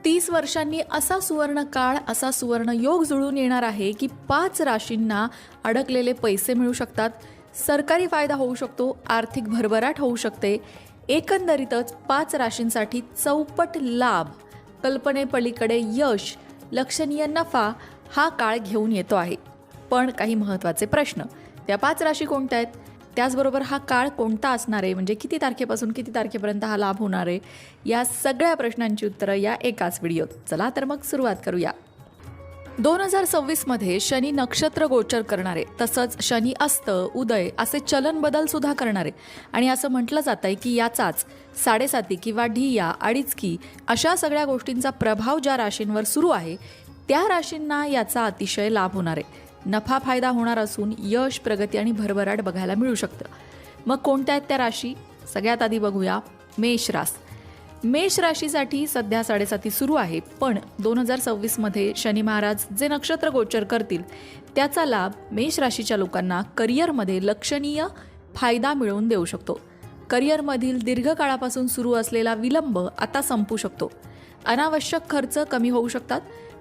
30 वर्षांनी असा सुवर्ण काळ, असा सुवर्ण योग जुळून येणार आहे की 5 राशींना अडकलेले पैसे मिळू शकतात, सरकारी फायदा होऊ शकतो, आर्थिक भरभराट होऊ शकते. एकंदरीतच 5 राशींसाठी चौपट लाभ, कल्पनेपलीकडे यश, लक्षणीय नफा हा काळ घेऊन येतो आहे. पण काही महत्त्वाचे प्रश्न, त्या 5 राशी कोणत्या आहेत, त्याचबरोबर हा काळ कोणता असणार आहे, म्हणजे किती तारखेपासून किती तारखेपर्यंत हा लाभ होणार आहे, या सगळ्या प्रश्नांची उत्तरं या एकाच व्हिडिओत. चला तर मग सुरुवात करूया. 2026मध्ये शनी नक्षत्र गोचर करणारे, तसंच शनी अस्त उदय असे चलन बदल सुद्धा करणारे आणि असं म्हटलं जातं आहे की याचाच 7.5 किंवा ढिया अडीचकी अशा सगळ्या गोष्टींचा प्रभाव ज्या राशींवर सुरू आहे त्या राशींना याचा अतिशय लाभ होणार आहे. नफा फायदा होणार असून यश, प्रगती आणि भरभराट बघायला मिळू शकतं. मग कोणत्या आहेत त्या राशी? सगळ्यात आधी बघूया मेष रास. मेष राशीसाठी सध्या 7.5 सुरू आहे, पण 2026मध्ये शनी महाराज जे नक्षत्र गोचर करतील त्याचा लाभ मेष राशीच्या लोकांना करिअरमध्ये लक्षणीय फायदा मिळवून देऊ शकतो. करिअरमधील दीर्घकाळापासून सुरू असलेला विलंब आता संपू शकतो. अनावश्यक खर्च कमी होऊ शकतात.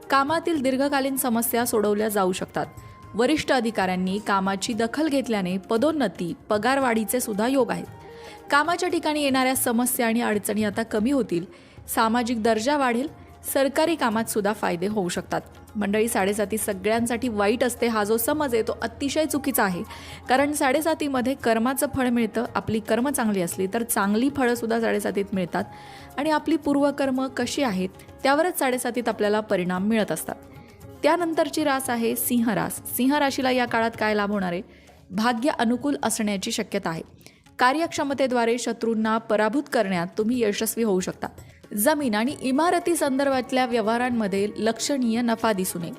कामातील दीर्घकालीन समस्या सोडवल्या जाऊ शकतात. वरिष्ठ अधिकाऱ्यांनी कामाची दखल घेतल्याने पदोन्नती, पगारवाढीचे सुद्धा योग आहेत. कामाच्या ठिकाणी येणाऱ्या समस्या आणि अडचणी आता कमी होतील. सामाजिक दर्जा वाढेल. सरकारी कामात सुद्धा फायदे होऊ शकतात. मंडळी, 7.5 सगळ्यांसाठी वाईट असते हा जो समज आहे तो अतिशय चुकीचा आहे. कारण 7.5मध्ये कर्माचं फळ मिळतं. आपली कर्म चांगली असली तर चांगली फळं सुद्धा 7.5 मिळतात आणि आपली पूर्वकर्म कशी आहेत त्यावरच 7.5 आपल्याला परिणाम मिळत असतात. त्यानंतरची रास आहे सिंह रास. सिंह राशीला या काळात काय लाभ होणार आहे? भाग्य अनुकूल असण्याची शक्यता आहे. कार्यक्षमतेद्वारे शत्रूंना पराभूत करण्यात तुम्ही यशस्वी होऊ शकता. जमीन आणि इमारती संदर्भातल्या व्यवहारांमध्ये लक्षणीय नफा दिसून येईल.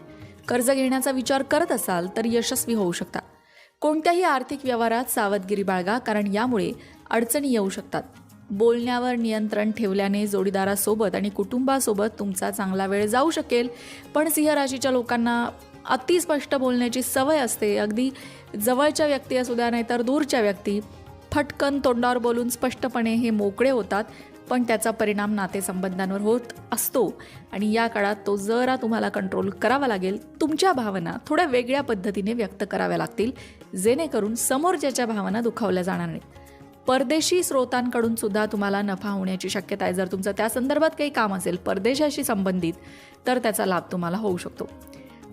कर्ज घेण्याचा विचार करत असाल तर यशस्वी होऊ शकता. कोणत्याही आर्थिक व्यवहारात सावधगिरी बाळगा, कारण यामुळे अडचणी येऊ शकतात. बोलण्यावर नियंत्रण ठेवल्याने जोडीदारासोबत आणि कुटुंबासोबत तुमचा चांगला वेळ जाऊ शकेल. पण सिंह राशीच्या लोकांना अतिस्पष्ट बोलण्याची सवय असते. अगदी जवळच्या व्यक्ती असू द्या नाहीतर दूरच्या व्यक्ती, फटकन तोंडावर बोलून स्पष्टपणे हे मोकळे होतात, पण त्याचा परिणाम नातेसंबंधांवर होत असतो आणि या काळात तो जरा तुम्हाला कंट्रोल करावा लागेल. तुमच्या भावना थोड्या वेगळ्या पद्धतीने व्यक्त कराव्या लागतील, जेणेकरून समोरच्याच्या भावना दुखावल्या जाणार नाहीत. परदेशी स्रोतांकडून सुद्धा तुम्हाला नफा होण्याची शक्यता आहे. जर तुमचं त्या संदर्भात काही काम असेल परदेशाशी संबंधित तर त्याचा लाभ तुम्हाला होऊ शकतो.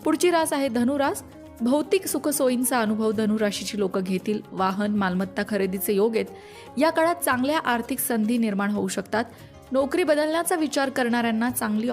पुढची रास आहे धनुरास. भौतिक सुखसोयींचा अनुभव धनुराशीची लोक घेतील. वाहन, मालमत्ता खरेदीचे योग आहेत. या काळात चांगल्या आर्थिक संधी निर्माण होऊ शकतात. नोकरी बदलण्याचा विचार करणाऱ्यांना चांगली